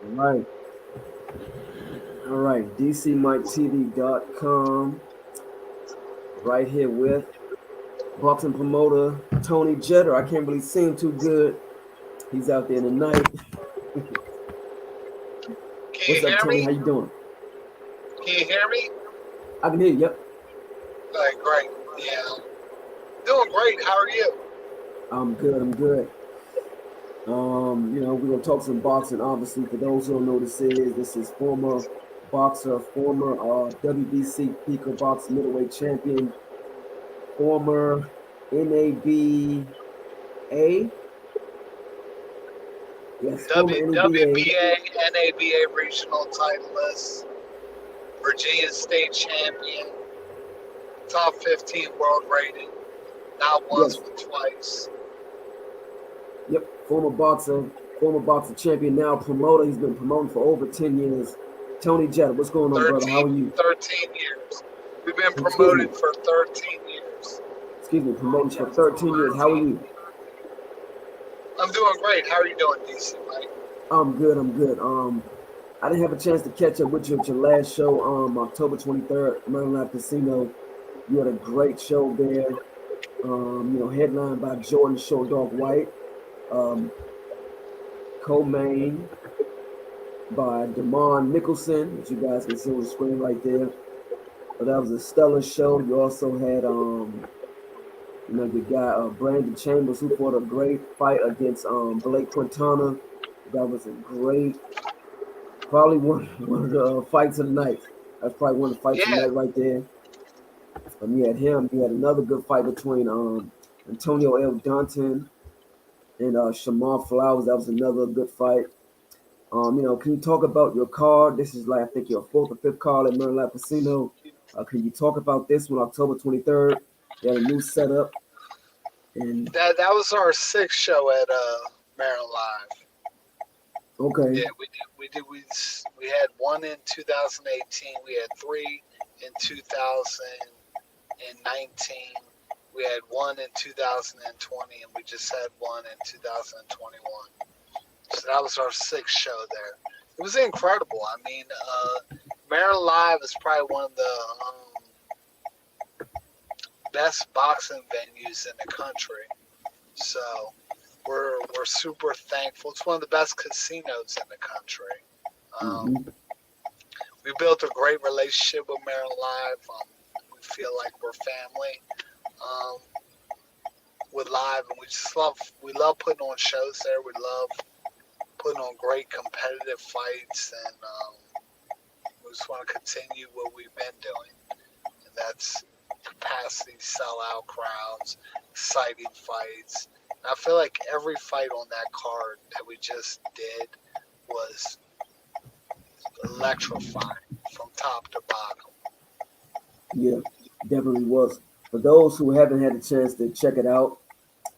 All right. All right. DCMikeTV.com. Right here with boxing promoter Tony Jetter. I can't really see him too good. He's out there in the night. Can you What's up, hear Tony? me? How you doing? Can you hear me? I can hear you. Yep. Great. Yeah. Doing great. How are you? I'm good. I'm good. We're gonna talk some boxing. Obviously, for those who don't know, this is former boxer, former WBC Pico Box middleweight champion, former NABA. Yes, former NABA. WBA, NABA regional titleist, Virginia state champion, top 15 world rating, not once Yes, but twice. yep, former boxer champion, now promoter. He's been promoting for over 10 years. Tony Jetta, what's going on, brother? How 13, are you? 13 years. We've been Excuse me. promoted for 13 years. Excuse me, promoting for 13 years. How are you? I'm doing great. How are you doing, DC, Mike? I'm good. I'm good. I didn't have a chance to catch up with you at your last show, October 23rd, Maryland Casino. You had a great show there. Headlined by Jordan Show Dog White, um, co-main by Damon Nicholson, which you guys can see on the screen right there. But that was a stellar show. You also had the guy Brandon Chambers who fought a great fight against Blake Quintana. That was a great, probably one of the fights of the night. That's probably one of the fights of the Yeah, night right there. You had him. You had another good fight between Antonio L. Danton and Shamar Flowers. That was another good fight. Can you talk about your card? This is like I think your fourth or fifth card at Maryland Casino. Can you talk about this one, October 23rd? They had a new setup, and that was our sixth show at Maryland Live. okay, Yeah, we had one in 2018. We had three in 2019. We had one in 2020, and we just had one in 2021. So that was our sixth show there. It was incredible. I mean, Maryland Live is probably one of the best boxing venues in the country. So we're super thankful. It's one of the best casinos in the country. Um, hmm we built a great relationship with Maryland Live. We feel like we're family um, with Live, and we love putting on shows there. We love putting on great competitive fights, and we just want to continue what we've been doing, and that's capacity, sellout crowds, exciting fights. And I feel like every fight on that card that we just did was electrifying from top to bottom. yeah, definitely was. For those who haven't had a chance to check it out,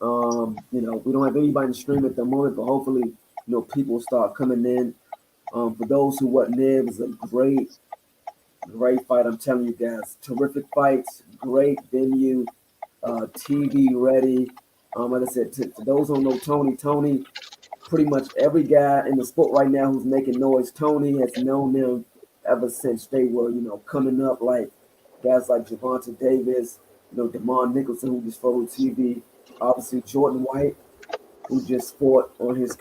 we don't have anybody to stream at the moment, but hopefully, people start coming in. For those who wasn't there, it was a great fight. I'm telling you guys, terrific fights, great venue, TV ready. Like I said, to those who don't know Tony, pretty much every guy in the sport right now who's making noise, Tony has known them ever since they were, coming up. Like guys like Javante Davis, Damon Nicholson, who just fought on TV. Obviously, Jordan White, who just fought on his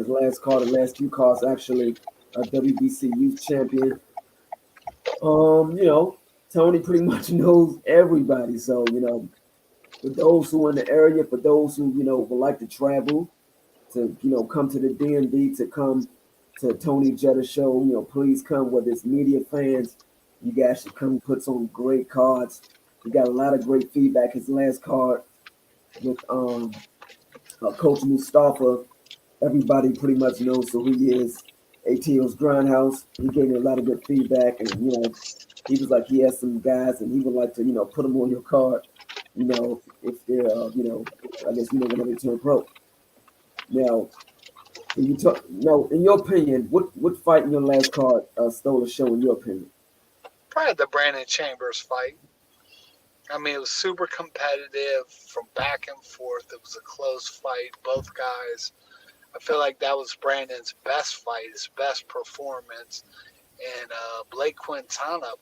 last card, the last few cards actually, a WBC Youth Champion. Tony pretty much knows everybody. So, for those who are in the area, for those who, would like to travel to, come to the DMV, to come to Tony Jetta show, please come, whether it's media fans, you guys should come, puts on great cards. He got a lot of great feedback. His last card with Coach Mustafa, everybody pretty much knows who he is. ATO's Grindhouse. He gave me a lot of good feedback, and he was like he has some guys, and he would like to put them on your card. If they're I guess whenever they turn pro. Now, can you talk? Now, in your opinion, what fight in your last card stole the show? In your opinion? Probably the Brandon Chambers fight. I mean, it was super competitive from back and forth. It was a close fight. Both guys I feel like that was Brandon's best fight, his best performance. And Blake Quintana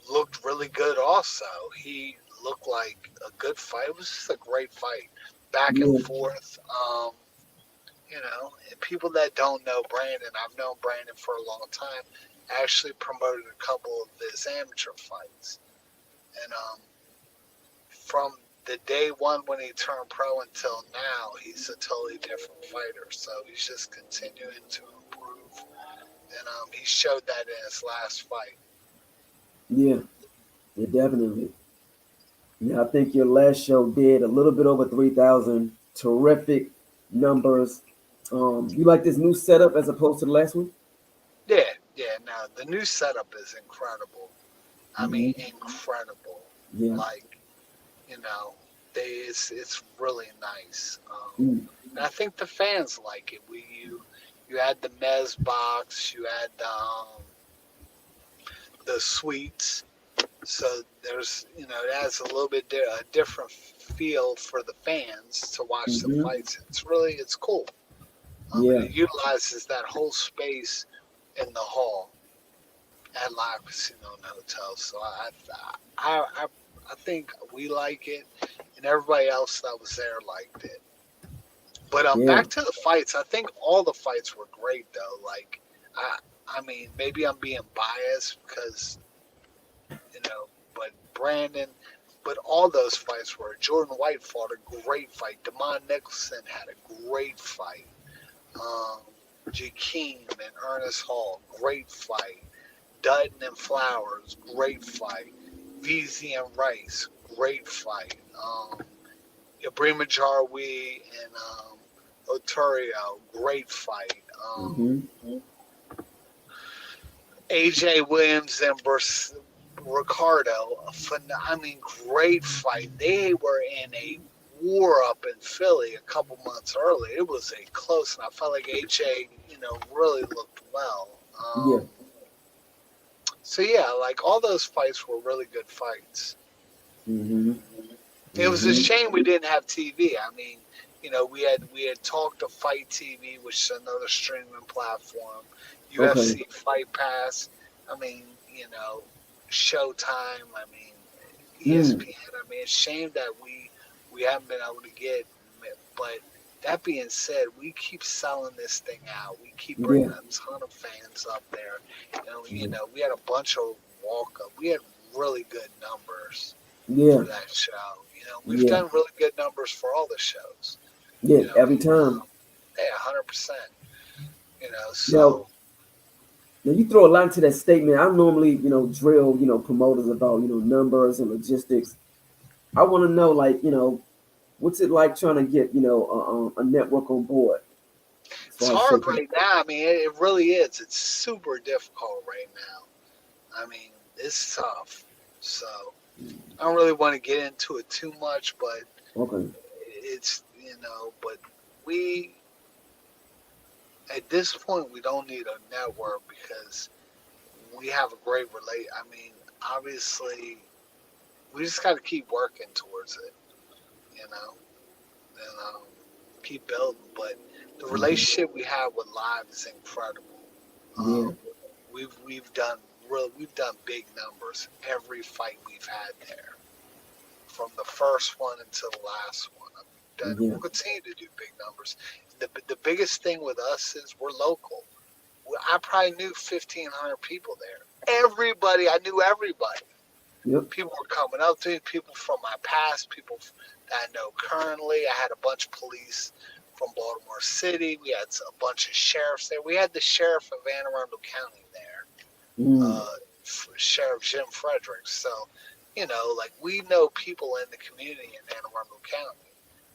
looked really good also. He looked like a good fight. It was just a great fight. Back and Yeah. forth. And people that don't know Brandon, I've known Brandon for a long time, actually promoted a couple of his amateur fights. And from the day one when he turned pro until now, he's a totally different fighter. So he's just continuing to improve. And he showed that in his last fight. Yeah. Yeah, definitely. Yeah, I think your last show did a little bit over 3,000. Terrific numbers. You like this new setup as opposed to the last one? Yeah. Now, the new setup is incredible. I mean, Hmm. incredible. Yeah. Like, you know, it's really nice. Mm. And I think the fans like it. You had the Mez box, you had the suites, so there's it has a little bit a different feel for the fans to watch the Hmm. fights. It's cool. And Yeah. it utilizes that whole space in the hall at Live Casino and Hotel. So I think we like it, and everybody else that was there liked it. But Yeah. back to the fights. I think all the fights were great though. Like I I mean maybe I'm being biased because but Brandon. But all those fights were. Jordan White fought a great fight. Demond Nicholson had a great fight. Um, Jakeem and Ernest Hall, great fight. Dutton and Flowers, great fight. VZ and Rice, great fight. Ibrahima Jarwi and Oturio, great fight. Hmm. AJ Williams and Ricardo, great fight. They were in a war up in Philly a couple months earlier. It was a close, and I felt like AJ, really looked well. Yeah. So yeah, like all those fights were really good fights. Hmm. It was a Hmm. shame we didn't have TV. I mean, we had talked to Fight TV, which is another streaming platform, Okay. UFC Fight Pass. I mean, Showtime. I mean, Mm. ESPN. I mean, it's a shame that we haven't been able to get. But that being said, we keep selling this thing out. We keep bringing Yeah. a ton of fans up there. We had a bunch of walk up. We had really good numbers Yeah. for that show. We've Yeah. done really good numbers for all the shows. Yeah. You know, Every time. yeah, 100%. Now, So now you throw a lot into that statement. I normally, drill, promoters about, numbers and logistics. I want to know, like, what's it like trying to get, a network on board as it's far as say, hard right now. I mean, it really is. It's super difficult right now. I mean, it's tough. So I don't really want to get into it too much, but okay, it's but we at this point we don't need a network because we have a great relate. I mean, obviously, we just got to keep working towards it, you know, and keep building. But the hmm, relationship we have with Live is incredible. yeah, Um, we've done big numbers every fight we've had there, from the first one until the last one. yeah, We'll continue to do big numbers. The biggest thing with us is we're local. I probably knew 1,500 people there. Everybody, I knew everybody. yep, People were coming up to me, people from my past, people that I know currently. I had a bunch of police from Baltimore City. We had a bunch of sheriffs there. We had the sheriff of Anne Arundel County there, mm, uh, Sheriff Jim Fredericks. So, like we know people in the community in Anne Arundel County.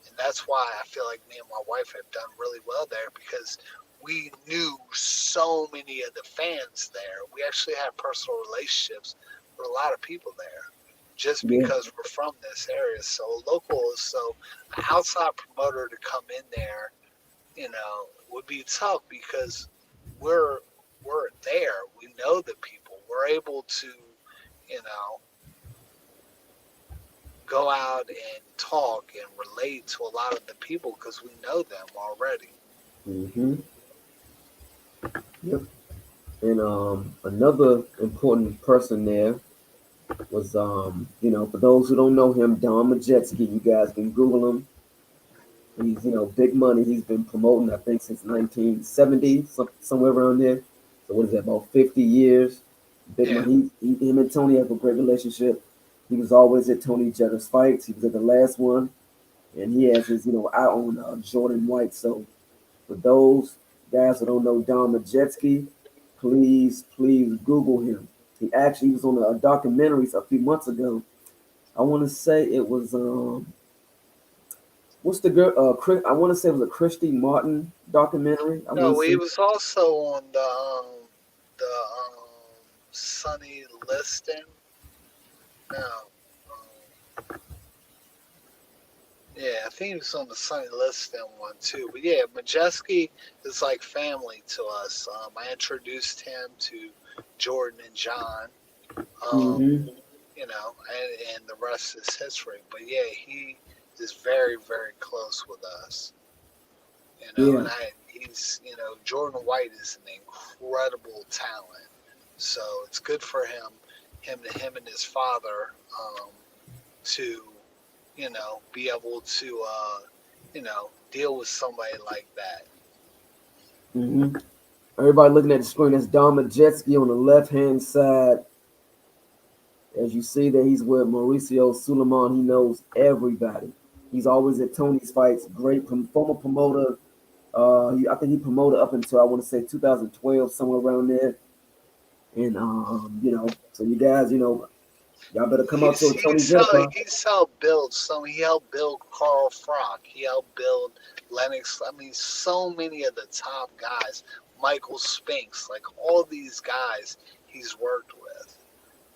And that's why I feel like me and my wife have done really well there because we knew so many of the fans there. We actually had personal relationships with a lot of people there just yeah, because we're from this area. So local, so an outside promoter to come in there, would be tough because we're we're there. We know the people. We're able to, you know, go out and talk and relate to a lot of the people because we know them already. Mm-hmm. Yep. And another important person there was for those who don't know him, Don Majewski. You guys can Google him. He's big money. He's been promoting I think since 1970, somewhere around there. So what is that? About 50 years. Big Yeah. money. Him and Tony have a great relationship. He was always at Tony Jetter's fights. He was at the last one, and he has his eye on Jordan White. So for those guys that don't know Don Majewski, please Google him. He actually was on a documentary a few months ago. I want to say it was what's the girl? I want to say it was a Christy Martin documentary. I want No, to he say. was also on the Sunny Liston. No, yeah, I think he was on the Sunny Liston one too. But yeah, Majeski is like family to us. I introduced him to Jordan and John. Um, Mm-hmm. and the rest is history. But yeah, he is very, very close with us. Yeah. And Jordan White is an incredible talent. So it's good for him and his father, to, be able to, deal with somebody like that. Mm-hmm. Everybody looking at the screen. That's Don Majewski on the left hand side. As you see that he's with Mauricio Suleiman. He knows everybody. He's always at Tony's fights. Great former promoter. I think he promoted up until I want to say 2012, somewhere around there. And so you guys, y'all better come out to a Tony Jeffa. He's helped build he helped build Carl Frock. He helped build Lennox. I mean, so many of the top guys, Michael Spinks, like all these guys he's worked with.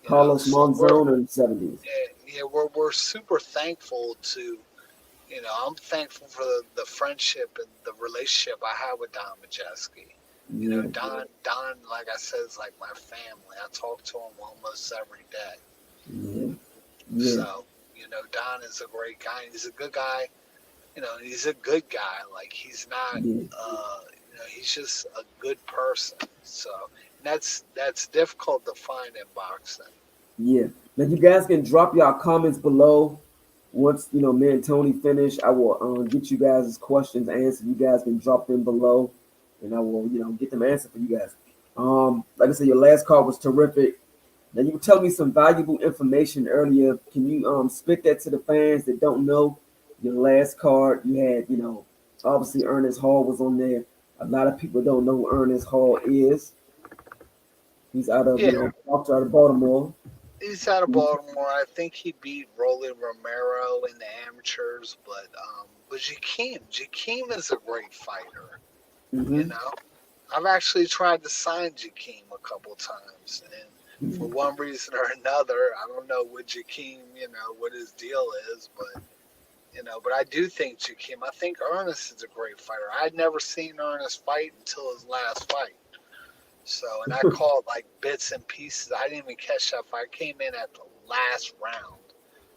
Carlos So we're Monzon in the 70s. we're super thankful to, I'm thankful for the friendship and the relationship I have with Don Majeski. Yeah, Don, like I said, is like my family. I talk to him almost every day. yeah, yeah, So, Don is a great guy. He's a good guy. He's a good guy. Like he's not, yeah, he's just a good person. So that's difficult to find in boxing. yeah. Now you guys can drop your comments below. Once me and Tony finish, I will get you guys' questions answered. You guys can drop them below, and I will get them answered for you guys. Like I said, your last call was terrific. Now you were telling me some valuable information earlier. Can you spit that to the fans that don't know your last card? You had obviously Ernest Hall was on there. A lot of people don't know who Ernest Hall is. He's out of Yeah, out of Baltimore. he's out of Baltimore. I think he beat Rolly Romero in the amateurs, but Jakeem is a great fighter. You Mm-hmm. know, I've actually tried to sign Jakeem a couple times, and for Mm-hmm. one reason or another, I don't know what Jakeem, what his deal is, but I do think Jakeem. I think Ernest is a great fighter. I'd never seen Ernest fight until his last fight. So, and I called like bits and pieces. I didn't even catch that fight. I came in at the last round.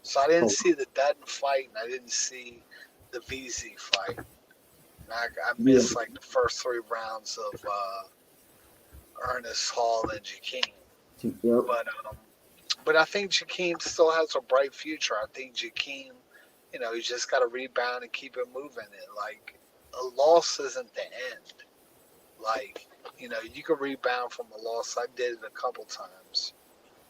So I didn't Oh, see the Dutton fight and I didn't see the VZ fight. And I yeah. missed like the first 3 rounds of Ernest Hall and Jakeem. Yep. But I think Jakeem still has a bright future. I think Jakeem, he's just got to rebound and keep it moving. And like a loss isn't the end. Like, you can rebound from a loss. I did it a couple times.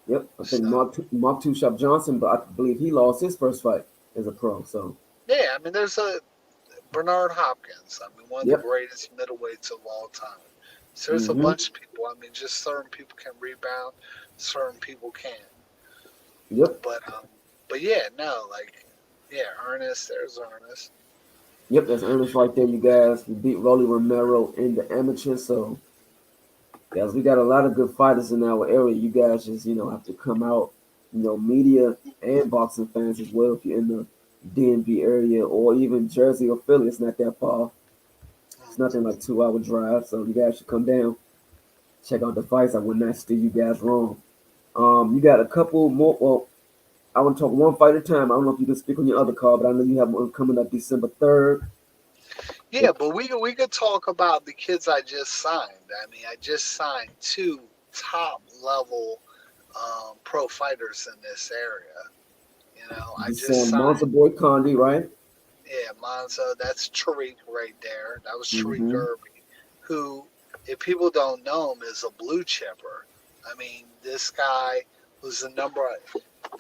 Yep. I think So Mark Two Shop Johnson, but I believe he lost his first fight as a pro. So yeah, I mean, there's a Bernard Hopkins. I mean, one of the yep. greatest middleweights of all time. So there's a Mm-hmm. bunch of people. I mean, just certain people can rebound, certain people can't. Yep. But yeah, no, like yeah, Ernest. There's Ernest. Yep, that's Ernest right there, you guys. He beat Rolly Romero in the amateur. So, guys, we got a lot of good fighters in our area. You guys just, have to come out, media and boxing fans as well if you're in the DMV area or even Jersey or Philly. It's not that far. It's nothing like 2 hour drive. So, you guys should come down, check out the fights. I would not steer you guys wrong. You got a couple more. Well, I want to talk one fight at a time. I don't know if you can speak on your other card, but I know you have one coming up December 3rd. Yeah, but we could talk about the kids I just signed. I mean, I just signed two top level pro fighters in this area. You know, I You just saying signed. Monster Boy Condi, right? Yeah, Monzo, that's Tariq right there. That was Tariq Mm-hmm. Irby, who, if people don't know him, is a blue chipper. I mean, this guy was the number.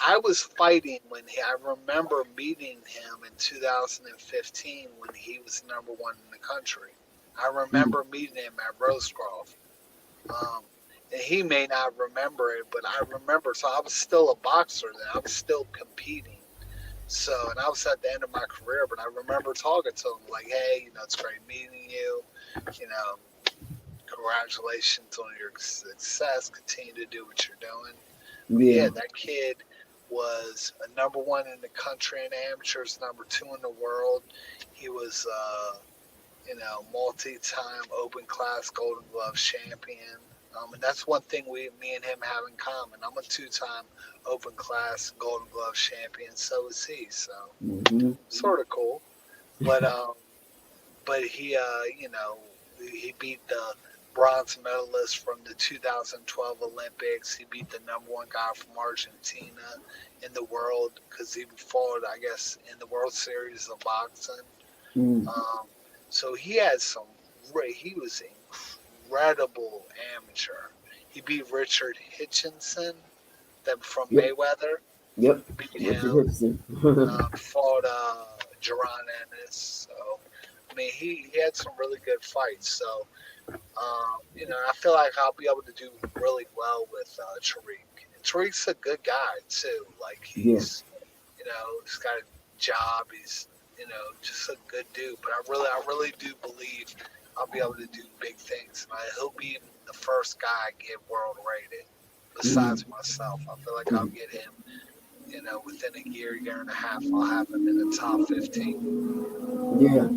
I was fighting when I remember meeting him in 2015 when he was number one in the country. I remember meeting him at Rosecroft. Um, and he may not remember it, but I remember. So I was still a boxer then. I was still competing. So, and I was at the end of my career, but I remember talking to him like, hey, you know, it's great meeting you. You know, congratulations on your success. Continue to do what you're doing. But yeah, Yeah. that kid was a number one in the country in amateurs, number two in the world. He was, you know, multi-time open class Golden Glove champion. And that's one thing me and him have in common. I'm a two-time open class Golden Glove champion. So is he. So Mm-hmm. sort of cool. But he you know, he beat the bronze medalist from the 2012 Olympics. He beat the number one guy from Argentina in the world because he fought, I guess, in the World Series of boxing. Mm. Um, so he had some. He was incredible amateur. He beat Richard Hitchinson, that from Yep. Mayweather. Yep. Beat Richard him. Hipson. Fought Jerron Ennis. So I mean, he had some really good fights. So you know, I feel like I'll be able to do really well with Tariq. And Tariq's a good guy too. Like Yeah. you know, he's got a job. He's, you know, just a good dude. But I really do believe I'll be able to do big things. And he'll be the first guy I get world rated. Mm. Besides myself, I feel like I'll get him. You know, within a year and a half, I'll have him in the top 15. Yeah.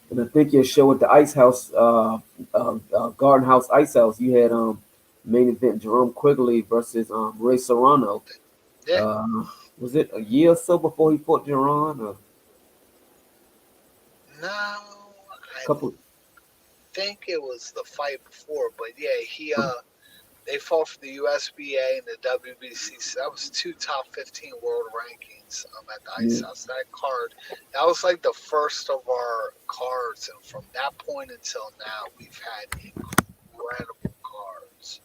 And I think your show at the Ice House, Garden House Ice House, you had main event Jerome Quigley versus Ray Serrano. Yeah. Uh, was it a year or so before he fought Jerron? A No, I couple. think it was the fight before, but yeah, they fought for the USBA and the WBC. So that was two top 15 world rankings at the Ice Yeah. House. That card, that was like the first of our cards, and from that point until now, we've had incredible cards.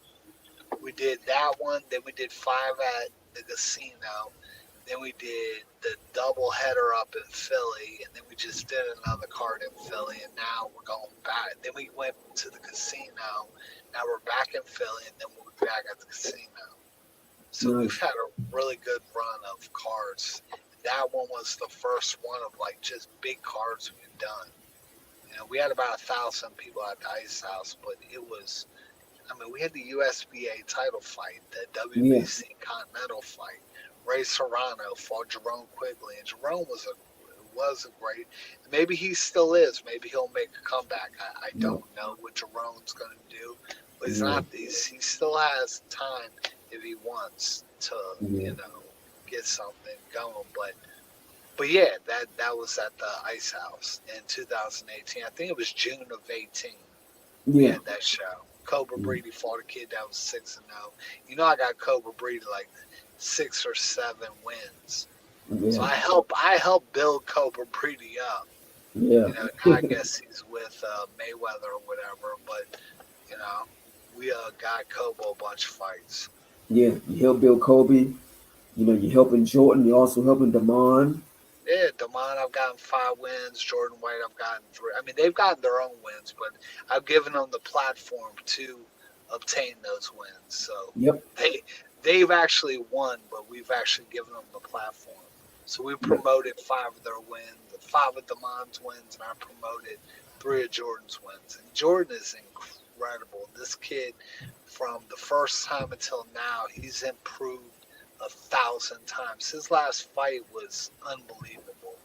We did that one, then we did five at the casino. Then we did the double header up in Philly, and then we just did another card in Philly, and now we're going back. Then we went to the casino. Now we're back in Philly, and then we'll be back at the casino. So we've Nice. had a really good run of cards. That one was the first one of like just big cards we've done. You know, we had about 1,000 people at the Ice House, but it was. I mean, we had the USBA title fight, the Yeah. WBC Continental fight. Ray Serrano fought Jerome Quigley, and Jerome was a great. Maybe he still is. Maybe he'll make a comeback. I Yeah. don't know what Jerome's going to do, but he's Yeah. not. He still has time if he wants to, Yeah. you know, get something going. But yeah, that was at the Ice House in 2018. I think it was June of 18. We Yeah. had that show. Cobra Mm. Breedy fought a kid that was 6-0. You know, I got Cobra Breedy like 6 or 7 wins. So Yeah. I help build Cobra Breedy up. Yeah. You know, now I guess he's with Mayweather or whatever. But you know, we got Cobra a bunch of fights. Yeah. You help Bill Kobe. You know, you're helping Jordan. You're also helping Damon. Yeah, Damon, I've gotten 5 wins. Jordan White, I've gotten 3. I mean, they've gotten their own wins, but I've given them the platform to obtain those wins. So Yep. they've actually won, but we've actually given them the platform. So we Yep. promoted 5 of their wins, 5 of Damon's wins, and I promoted 3 of Jordan's wins. And Jordan is incredible. This kid, from the first time until now, he's improved 1,000 times. His last fight was unbelievable.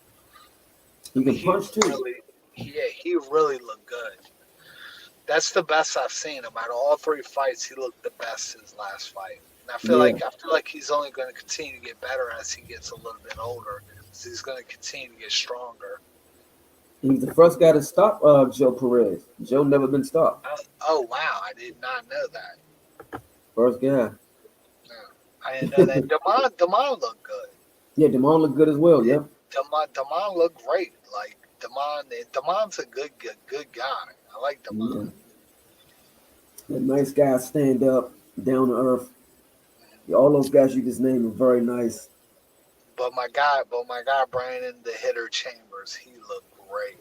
He I mean, can punch too. he really looked good. That's the best I've seen him. Out of all 3 fights, he looked the best his last fight. And Yeah. I feel like he's only going to continue to get better as he gets a little bit older. So he's going to continue to get stronger. He's the first guy to stop Joe Perez. Joe never been stopped. Oh wow, I did not know that. First guy. No, I didn't know that. Demond looked good. Yeah, Demond looked good as well. It, Yep. Demond looked great. Like Demond's a good guy. I like Yeah. Demond. A nice guy, stand up, down to earth. Yeah, all those guys you just named are very nice. But my guy Brandon, the hitter Chambers, he looked great.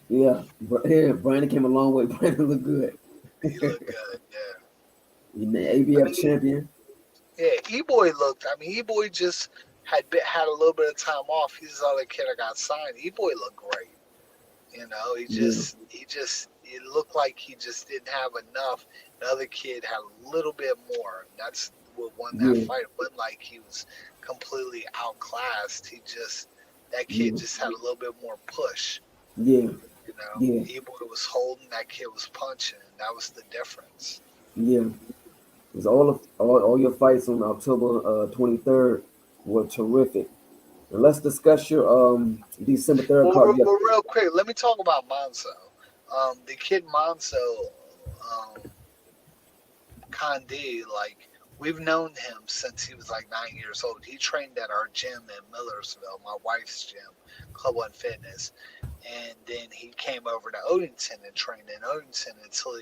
Yeah, but yeah, Brandon came a long way. Brandon looked good. He looked good. Yeah. He's the I ABF mean, champion. yeah. E-boy looked. I mean, E-boy just had a little bit of time off. He's the other kid I got signed. E-boy looked great. You know, Yeah, it looked like he just didn't have enough. The other kid had a little bit more. And that's what won that yeah, fight. It wasn't like he was completely outclassed. That kid yeah, just had a little bit more push. yeah, You know, yeah, E-boy was holding, that kid was punching. That was the difference. yeah. Because all your fights on October 23rd were terrific. And let's discuss your December 3rd Well, card. Yeah, real quick, let me talk about Monzo. The kid Monzo, um, Condi, like we've known him since he was like 9 years old. He trained at our gym in Millersville, my wife's gym, Club One Fitness, and then he came over to Odenton and trained in Odenton until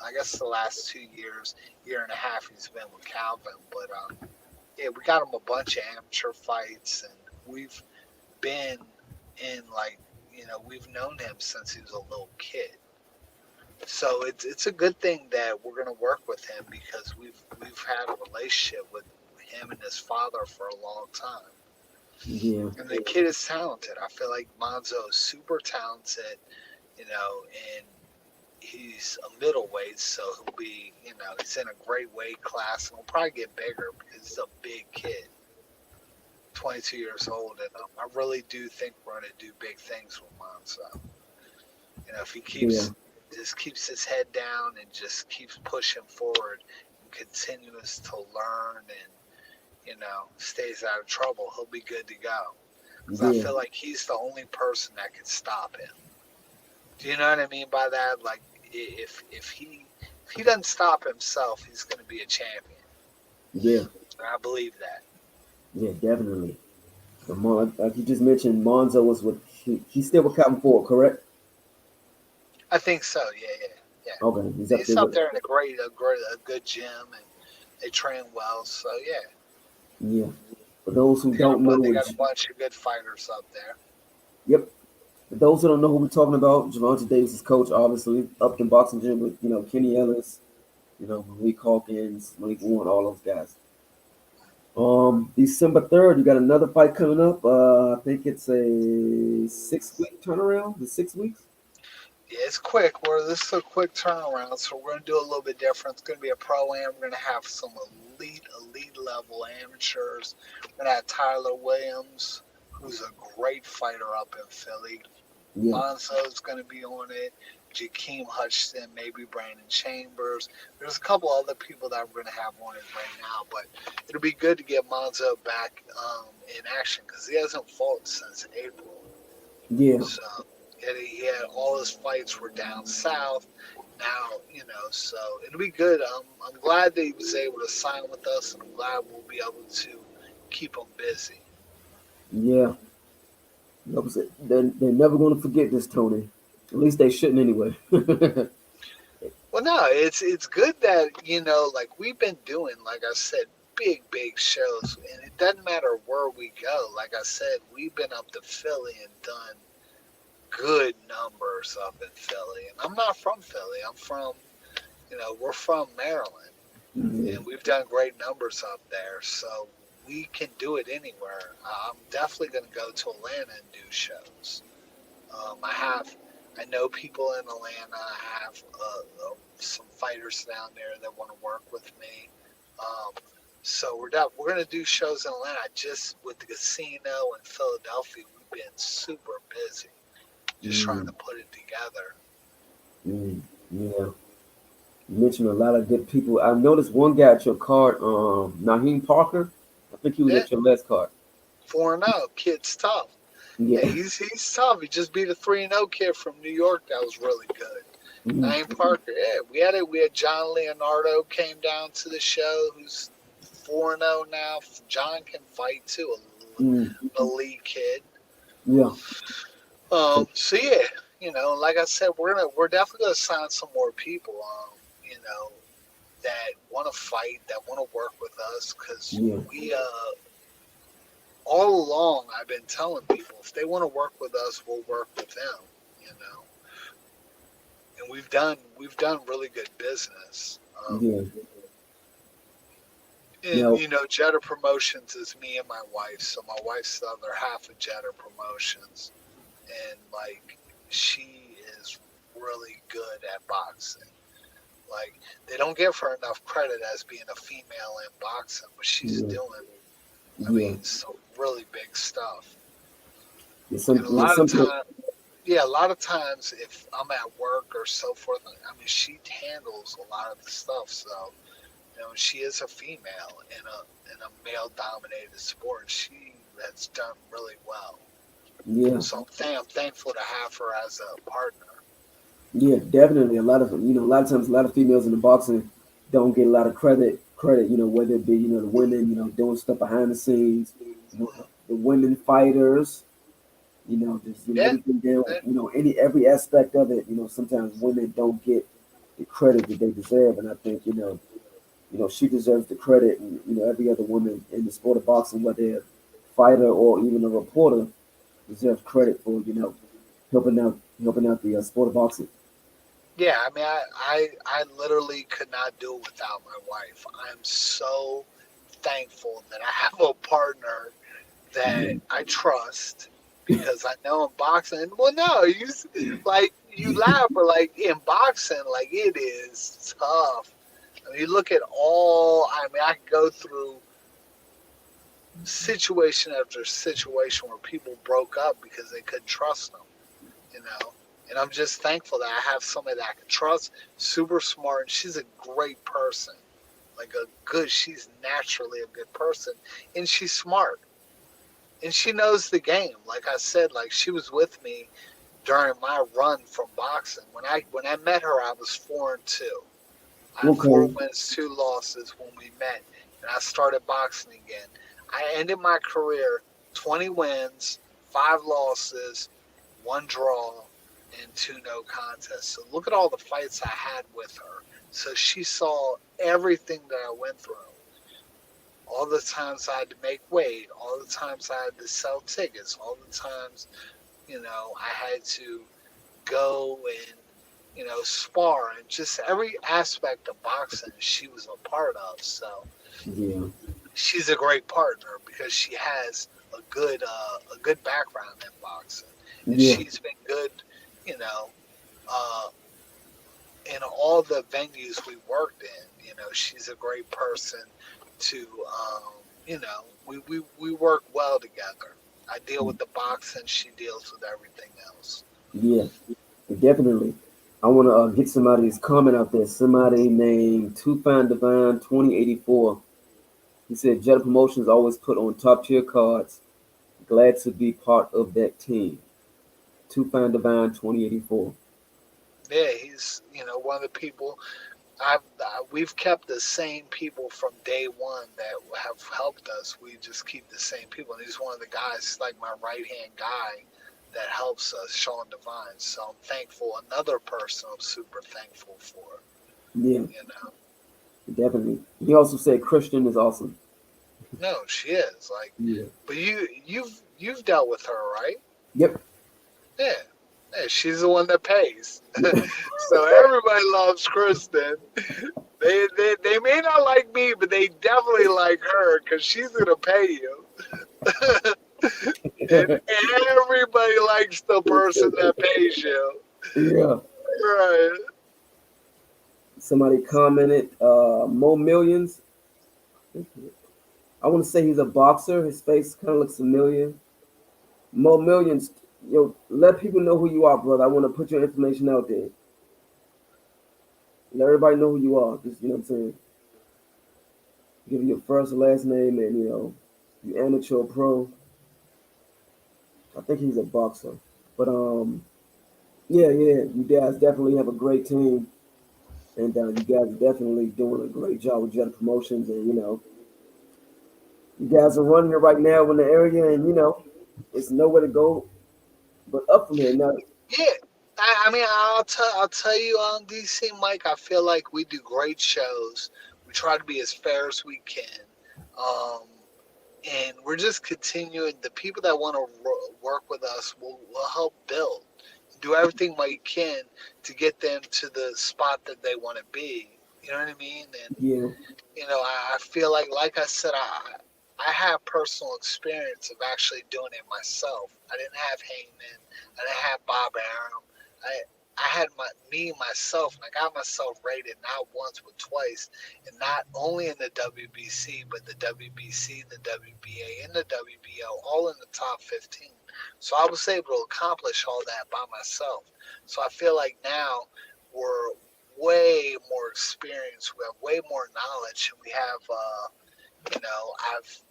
I guess the last 2 years, year and a half, he's been with Calvin. But yeah, we got him a bunch of amateur fights, and we've been in like we've known him since he was a little kid. So it's a good thing that we're gonna work with him because we've had a relationship with him and his father for a long time. yeah, And the kid is talented. I feel like Monzo is super talented, and he's a middleweight, so he'll be, he's in a great weight class and he'll probably get bigger because he's a big kid, 22 years old, and I really do think we're gonna do big things with Monzo. If he yeah, keeps his head down and just keeps pushing forward and continues to learn and stays out of trouble, he'll be good to go. Because I yeah, feel like he's the only person that can stop him. Do you know what I mean by that? Like if he doesn't stop himself, he's going to be a champion. yeah, And I believe that. yeah, definitely. Like you just mentioned, Monzo was with he's still with Cotton Ford, correct? I think so. Yeah, yeah, yeah. Okay, he's up there He's up with there in a good gym, and they train well. So yeah, yeah. For those who don't know, they got a bunch of good fighters up there. yep. For those who don't know who we're talking about, Javante Davis' coach, obviously, Upton Boxing Gym with, Kenny Ellis, Malik Hawkins, Malik Warren, all those guys. December 3rd, you got another fight coming up. I think it's a 6 week turnaround. The 6 weeks? Yeah, it's quick. This is a quick turnaround, so we're gonna do a little bit different. It's gonna be a pro am. We're gonna have some elite level amateurs. We're gonna have Tyler Williams, who's a great fighter up in Philly. Yeah, Monzo's gonna be on it. Jakeem Hutchinson, maybe Brandon Chambers. There's a couple other people that we're gonna have on it right now, but it'll be good to get Monzo back in action because he hasn't fought since April. yeah, So he had all his fights were down south. Now, so it'll be good. I'm glad that he was able to sign with us, and I'm glad we'll be able to keep him busy. yeah. They're never going to forget this, Tony. At least they shouldn't anyway. Well, no, it's good that like we've been doing, like I said, big shows, and it doesn't matter where we go. Like I said, we've been up to Philly and done good numbers up in Philly, and I'm not from Philly. I'm from, we're from Maryland, Yeah, and we've done great numbers up there. So we can do it anywhere. I'm definitely going to go to Atlanta and do shows. I know people in Atlanta. I have some fighters down there that want to work with me. So we're going to do shows in Atlanta. Just with the casino in Philadelphia, we've been super busy, just trying mm, to put it together. yeah. You mentioned a lot of good people. I noticed one guy at your card, Naheem Parker. I think he was Yeah, at your last card. 4-0, kid's tough. Yeah, Yeah. he's tough. He just beat a 3-0 kid from New York that was really good. Mhm. Named Parker. Yeah, we had it. We had John Leonardo came down to the show, who's 4-0 now. John can fight too, Mhm. a elite kid. Yeah. So yeah, like I said, we're definitely gonna sign some more people. That want to fight, that want to work with us, because Yeah. we all along I've been telling people if they want to work with us, we'll work with them. You know, and we've done really good business. Yeah. And Now, Jetter Promotions is me and my wife, so my wife's the other half of Jetter Promotions, and like she is really good at boxing. Like they don't give her enough credit as being a female in boxing, but she's yeah. doing, I Yeah. mean, some really big stuff. Yeah. And a Yeah. lot of Something. time, yeah, a lot of times if I'm at work or so forth, I mean, she handles a lot of the stuff. So, she is a female in a male dominated sport. She has done really well. Yeah. So I'm thankful to have her as a partner. Yeah. Definitely. A lot of times, a lot of females in the boxing don't get a lot of credit. Credit. Whether it be the women, doing stuff behind the scenes. The women fighters. Just Yeah, everything there. yeah, Every aspect of it. Sometimes women don't get the credit that they deserve, and I think she deserves the credit, and every other woman in the sport of boxing, whether they're a fighter or even a reporter, deserves credit for helping out the sport of boxing. yeah. I mean, I literally could not do it without my wife. I'm so thankful that I have a partner that Yeah. I trust, because I know in boxing. Well, no, like you laugh, but like in boxing, like it is tough. I mean, you look at all. I mean, I could go through situation after situation where people broke up because they couldn't trust them. You know. And I'm just thankful that I have somebody that I can trust, super smart, and she's a great person. She's naturally a good person, and she's smart, and she knows the game. Like I said, like she was with me during my run from boxing. When I met her, I was 4-2. I had four Okay. wins, 2 losses when we met, and I started boxing again. I ended my career 20 wins, 5 losses, 1 draw, and 2 no contests. So look at all the fights I had with her. So she saw everything that I went through, all the times I had to make weight, all the times I had to sell tickets, all the times, I had to go and, spar, and just every aspect of boxing she was a part of. So Yeah. she's a great partner because she has a good background in boxing, and Yeah. she's been good, you know, uh, in all the venues we worked in. She's a great person to, we work well together. I deal with the boxing, she deals with everything else. Yeah. Definitely. I want to get somebody's comment out there. Somebody named Two Fine Divine 2084. He said Jetta Promotions always put on top tier cards. Glad to be part of that team. Two Fine Divine 2084. Yeah, he's one of the people. We've kept the same people from day one that have helped us. We just keep the same people, and he's one of the guys, like my right hand guy, that helps us, Sean Devine. So I'm thankful. Another person I'm super thankful for. Yeah, You know, definitely. He also said Christian is awesome. no, she is like, Yeah. but you've dealt with her, right? Yep. Yeah. Yeah, she's the one that pays. So everybody loves Kristen. They may not like me, but they definitely like her because she's gonna pay you. And everybody likes the person that pays you. Yeah. Right. Somebody commented, Mo Millions. I want to say he's a boxer. His face kind of looks familiar. Mo Millions, let people know who you are, brother. I want to put your information out there. Let everybody know who you are. Just, what I'm saying. Give your first and last name and, you amateur or pro. I think he's a boxer. But yeah, you guys definitely have a great team, and you guys are definitely doing a great job with Jetta Promotions, and you guys are running it right now in the area, and it's nowhere to go but up from here. Now, Yeah. I mean, I'll tell you on DC, Mike. I feel like we do great shows. We try to be as fair as we can, um, and we're just continuing. The people that want to work with us will help build. Do everything we can to get them to the spot that they want to be. You know what I mean? And yeah, I feel like I said, I have personal experience of actually doing it myself. I didn't have Heyman. I didn't have Bob Arum. I had me myself, and I got myself rated not once but twice, and not only in the WBC but the WBC, the WBA, and the WBO, all in the top 15. So I was able to accomplish all that by myself. So I feel like now we're way more experienced. We have way more knowledge, and we have, I've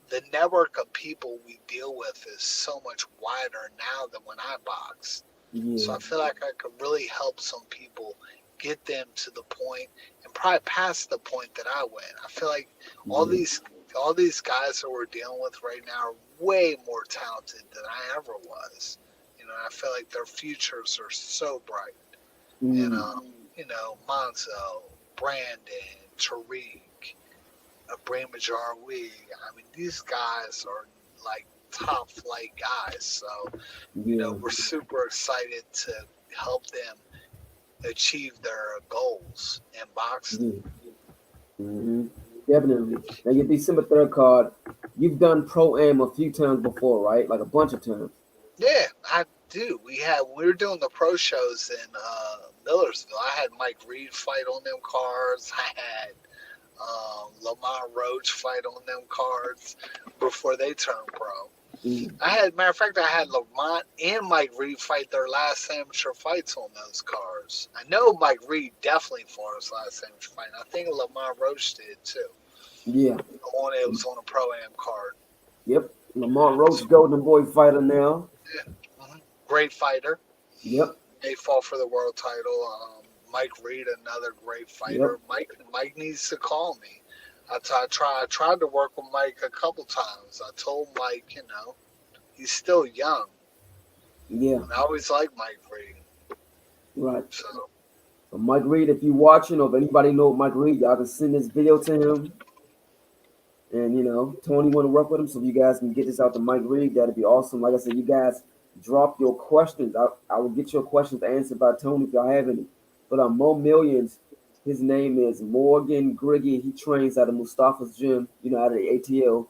the network of people we deal with is so much wider now than when I boxed. So yeah, I feel like I could really help some people get them to the point and probably past the point that I went. I feel like all yeah. these all these guys that we're dealing with right now are way more talented than I ever was. I feel like their futures are so bright. And Mm, Monzo, Brandon, Tariq, Ibrahim Jarwi. I mean, these guys are like top flight guys. So, yeah, we're super excited to help them achieve their goals in boxing. yeah. hmm Definitely. Now your December 3rd card, you've done pro am a few times before, right? Like a bunch of times. Yeah, I do. We were doing the pro shows in Millersville. I had Mike Reed fight on them cards. I had Lamar Roach fight on them cards before they turned pro. Mm, Matter of fact, I had Lamont and Mike Reed fight their last amateur fights on those cards. I know Mike Reed definitely fought his last amateur fight. I think Lamont Roach did too. yeah. It was on a pro am card. Yep. Lamont Roach, Golden Boy fighter now. Yeah, great fighter. Yep. They fought for the world title. Mike Reed, another great Yep. fighter. Mike needs to call me. I tried to work with Mike a couple times. I told Mike, he's still young. Yeah. And I always liked Mike Reed. Right. So So Mike Reed, if you watching or if anybody know Mike Reed, y'all can send this video to him. And Tony want to work with him, so if you guys can get this out to Mike Reed, that'd be awesome. Like I said, you guys drop your questions. I will get your questions answered by Tony if y'all have any. But Mo Millions, his name is Morgan Griggy. He trains out of Mustafa's gym, out of the ATL.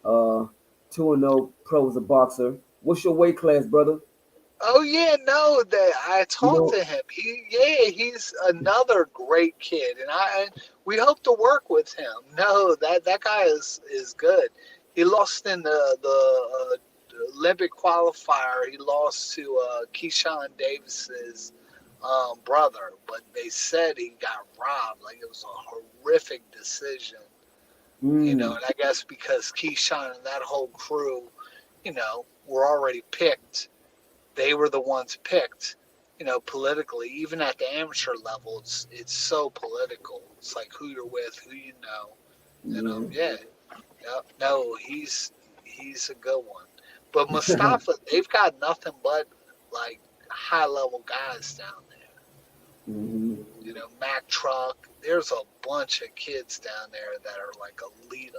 2-0 pro as a boxer. What's your weight class, brother? oh yeah, no, that I You talked know, to him. He's another great kid, and we hope to work with him. No, that guy is good. He lost in the Olympic qualifier. He lost to Keyshawn Davis's brother, but they said he got robbed. Like it was a horrific decision. mm, And I guess because Keyshawn and that whole crew, were already picked. They were the ones picked. Politically, even at the amateur level, it's so political. It's like who you're with, who you know. And yeah. yeah, no, he's a good one. But Mustafa, they've got nothing but like high level guys down there. hmm Mac Truck. There's a bunch of kids down there that are like elite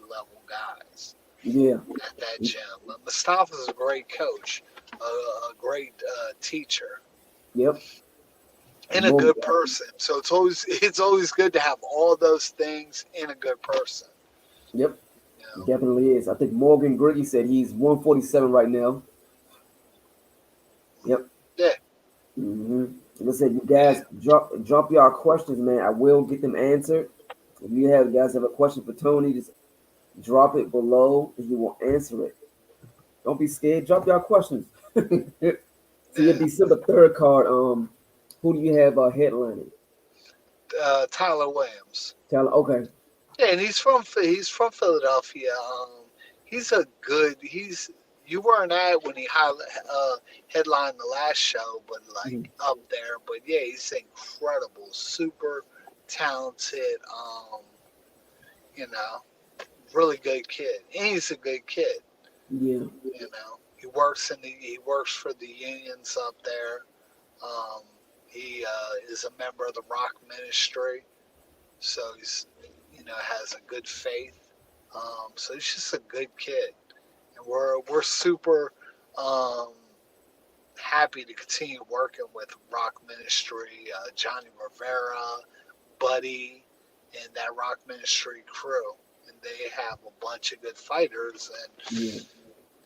level guys Yeah. at that gym. But Mustafa's a great coach, a great teacher, Yep. and a Morgan, good person. So it's always good to have all those things in a good person. yep. You know? Definitely is. I think Morgan Griggy said he's 147 right now. Yep. Yeah, Like I said, you yeah. guys drop y'all questions, man. I will get them answered. If you guys have a question for Tony, just drop it below and he will answer it. Don't be scared. Drop y'all questions. So your Yeah. December 3rd card, who do you have headlining? Tyler Williams. Okay. Yeah, and he's from Philadelphia. He's a good. You weren't at when he headlined the last show, but Mhm. like up there. But yeah, he's incredible, super talented. You know, really good kid. And he's a good kid. Yeah. You know, he works for the unions up there. Um, he is a member of the Rock Ministry, so he's has a good faith. So he's just a good kid, and we're super um, happy to continue working with Rock Ministry, Johnny Rivera, Buddy, and that Rock Ministry crew. And they have a bunch of good fighters, and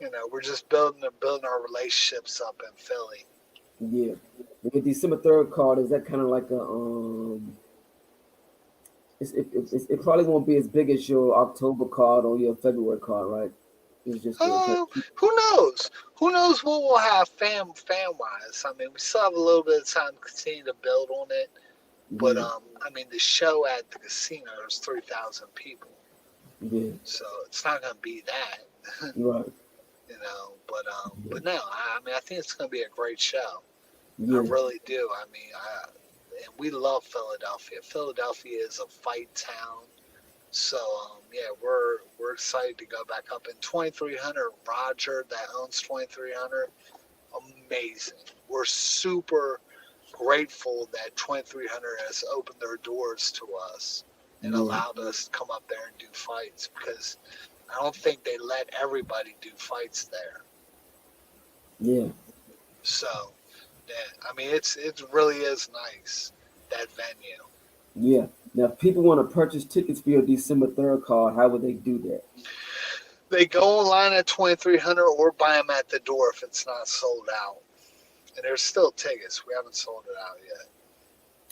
Yeah. we're just building our relationships up in Philly. Yeah. The December 3rd card, is that kind of like a it probably won't be as big as your October card or your February card, right? It's just the kind of, Who knows? Who knows what we'll have fan wise? I mean, we still have a little bit of time to continue to build on it. But yeah, I mean, the show at the casino is 3,000 people, yeah, so it's not gonna be that, right, But no, I mean, I think it's gonna be a great show. I yeah, really do. I mean, and we love Philadelphia. Philadelphia is a fight town. So yeah, we're excited to go back up in 2300. Roger, that owns 2300, amazing. We're super grateful that 2300 has opened their doors to us and yeah, allowed us to come up there and do fights, because I don't think they let everybody do fights there. yeah, So yeah, I mean, it really is nice, that venue. yeah. Now, if people want to purchase tickets for your December 3rd card, how would they do that? They go online at 2300 or buy them at the door if it's not sold out. And there's still tickets. We haven't sold it out yet.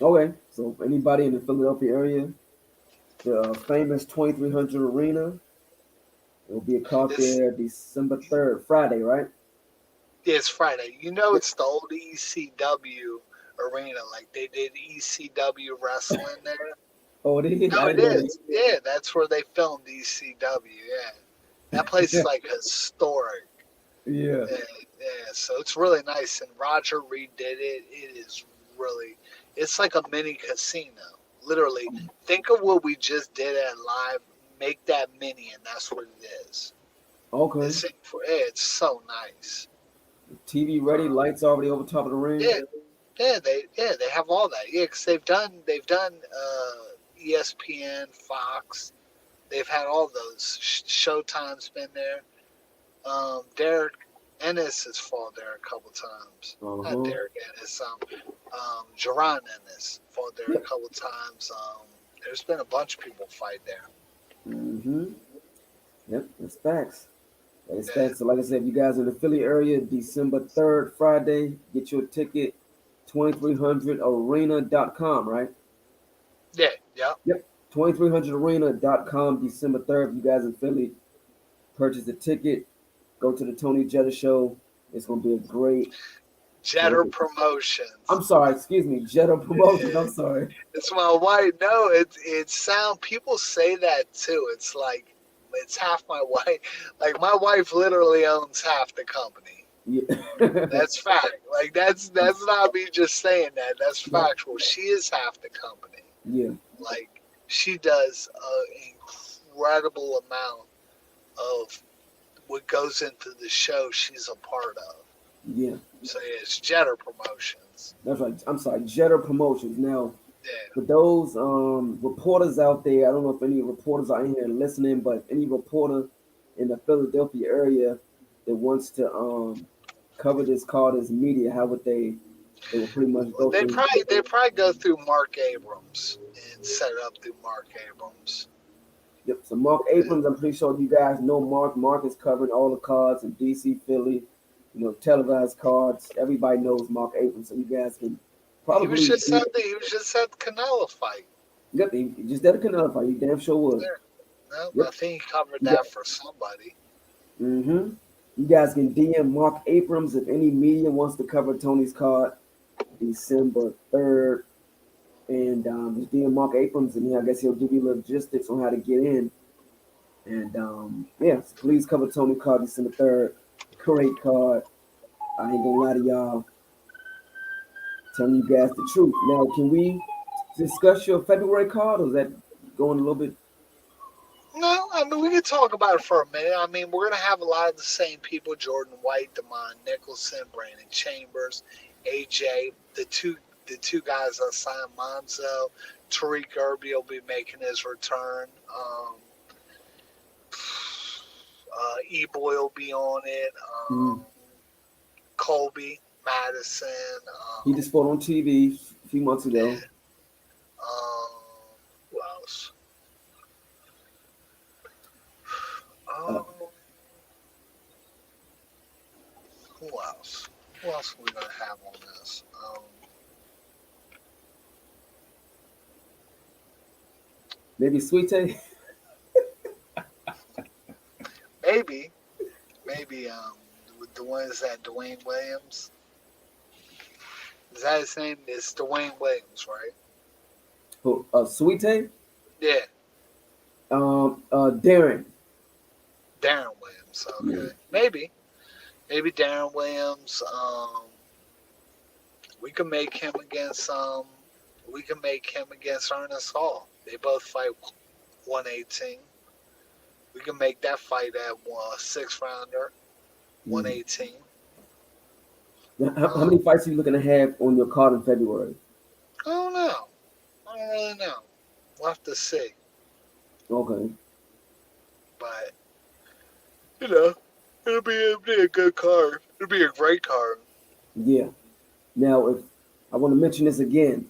Okay, so anybody in the Philadelphia area, the famous 2300 Arena, will be a card It's there December 3rd, Friday, right? it's Friday. Yep. It's the old ECW arena. Like they did ECW wrestling there. Oh, it is. No, I it didn't know is. Yeah, that's where they filmed ECW. Yeah, that place is that. like historic. Yeah. Yeah, yeah. So it's really nice. And Roger redid it. It is really. It's like a mini casino. Literally, think of what we just did at live. Make that mini, and that's what it is. Okay. It's so nice. TV ready, lights already over top of the ring. Yeah, they have all that. Yeah, because they've done ESPN, Fox. They've had all those. Showtime's been there. Derek Ennis has fought there a couple times. Uh Not huh. Derek Ennis. Jerron Ennis fought there a Yep. couple times. There's been a bunch of people fight there. Mm-hmm. Yep. That's facts. That is Yeah, facts. So, like I said, if you guys in the Philly area, December 3rd, Friday, get your ticket. 2300arena.com, right? yeah, yeah. Yep. 2300arena.com, December 3rd. If you guys in Philly, purchase a ticket. Go to the Tony Jetta show. It's gonna be a Jetter great. I'm Promotions. sorry. Excuse me. Jetta Promotions. Yeah, I'm sorry. it's my wife. No, it's sound. People say that too. It's like it's half my wife. Like my wife literally owns half the company. Yeah. That's fact. Like that's not me just saying that. That's Right. factual. She is half the company. Yeah. Like she does an incredible amount of what goes into the show she's a part of. Yeah. So yeah, it's Jetter Promotions. That's right. I'm sorry. Jetta Promotions. Now, Yeah. for those reporters out there, I don't know if any reporters are in here listening, but any reporter in the Philadelphia area that wants to cover this card as media, how would they will pretty much go through. They probably go through Mark Abrams and set it up through Mark Abrams. Yep. So Mark Abrams, I'm pretty sure you guys know Mark. Mark is covering all the cards in DC, Philly, televised cards. Everybody knows Mark Abrams, so you guys can probably He was just at the Canelo fight. yep, he just did a Canelo fight. He damn sure was. There. No, I Yep. think he covered You got, that for somebody. mm-hmm. You guys can DM Mark Abrams if any media wants to cover Tony's card December 3rd. And just DM Mark Abrams, and I guess he'll give you logistics on how to get in. And yeah, so please cover Tony card December 3rd. Great card. I ain't gonna lie to y'all. Telling you guys the truth. Now, can we discuss your February card, or is that going a little bit? No, I mean we can talk about it for a minute. I mean we're gonna have a lot of the same people: Jordan White, Demond Nicholson, Brandon Chambers, AJ, the two guys that signed Monzo. Tariq Irby will be making his return. E-Boy will be on it. Mm. Colby Madison. He just fought on TV a few months Yeah. ago. Who else? Uh, Um, who else? Who else are we gonna have on this? Maybe Sweet Tay. Maybe with the ones that Dwayne Williams. Is that his name? It's Dwayne Williams, right? Sweet Tay. Yeah, Darren. Darren Williams. Yeah. Okay, maybe Darren Williams. We can make him against Ernest Hall. They both fight 118. We can make that fight at 6 rounder, 118. How many fights are you looking to have on your card in February? I don't know. I don't really know. We'll have to see. Okay. But it'll be a good card. It'll be a great card. Yeah. Now, if I want to mention this again,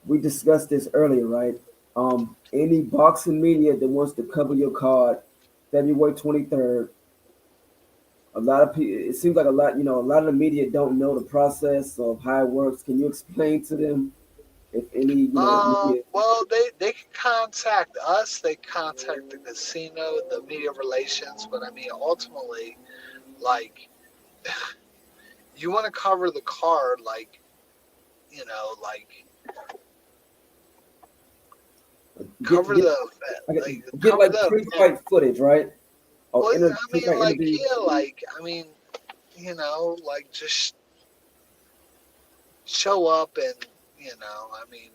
we discussed this earlier, right? Any boxing media that wants to cover your card, February 23rd. A lot of people. It seems like a lot of the media don't know the process of how it works. Can you explain to them if any, media? Well, they can contact us. They contact the casino, the media relations. But I mean, ultimately, like, you want to cover the card, like, like cover Get, the get cover like the pre-fight footage, right? Or Well, I mean, pre-fight like, interviews. yeah, like, I mean, like, just show up and, I mean,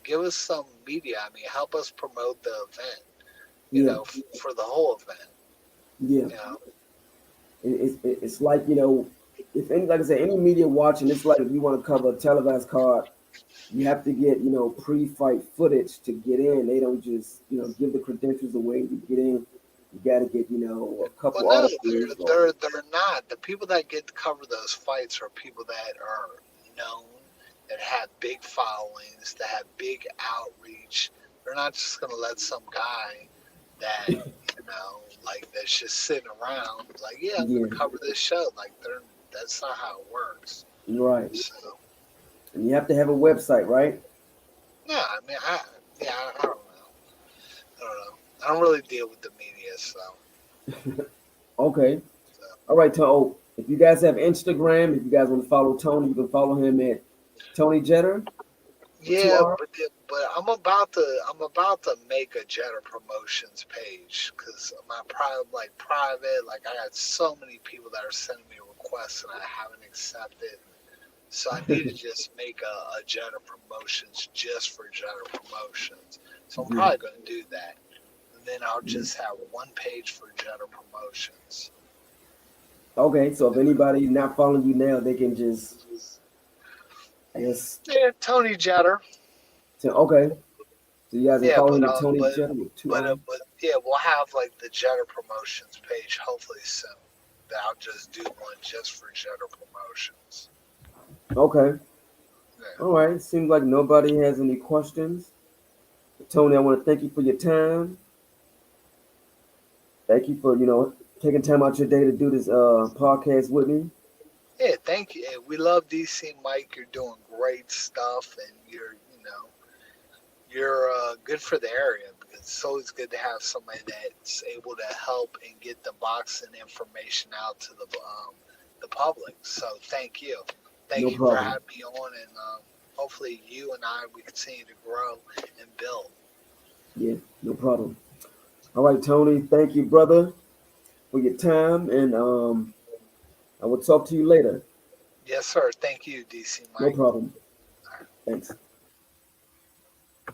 give us some media. I mean, help us promote the event, Yeah, for the whole event, yeah. you know. It's like if any, like I said, any media watching, it's like if you want to cover a televised card, you have to get pre-fight footage to get in. They don't just give the credentials away to get in. You got to get a Well, couple no, articles. they're not. The people that get to cover those fights are people that are known, that have big followings, that have big outreach. They're not just gonna let some guy that like that's just sitting around like, yeah, I'm Yeah, gonna cover this show. Like, that's not how it works. right. So And you have to have a website, right? yeah, I mean, I don't know. I don't know. I don't really deal with the media, so. Okay. All right, Tony. If you guys have Instagram, if you guys want to follow Tony, you can follow him at Tony Jetter with two Yeah, R. but I'm about to make a Jetta Promotions page because my private, like, I got so many people that are sending me requests and I haven't accepted. So I need to just make a Jetta Promotions just for Jetta Promotions. So I'm Yeah. probably going to do that, and then I'll just have one page for Jetta Promotions. Okay, so if anybody's not following you now, they can just, I guess, Yeah, Tony Jetter. okay. So you guys can Yeah, follow but him at Tony Jetter with two R. but yeah, we'll have like the Jetta Promotions page hopefully soon. That I'll just do one just for Jetta Promotions. Okay. Yeah. All right. Seems like nobody has any questions. Tony, I want to thank you for your time. Thank you for, taking time out your day to do this podcast with me. Yeah, thank you. And we love DC Mike. You're doing great stuff, and you're good for the area because it's always good to have somebody that's able to help and get the boxing information out to the public. So thank you. No Thank you for problem. having me on, and hopefully you and we continue to grow and build. Yeah, no problem. All right, Tony. Thank you, brother, for your time. And I will talk to you later. Yes, sir. Thank you, DC No Mike. problem. Thanks.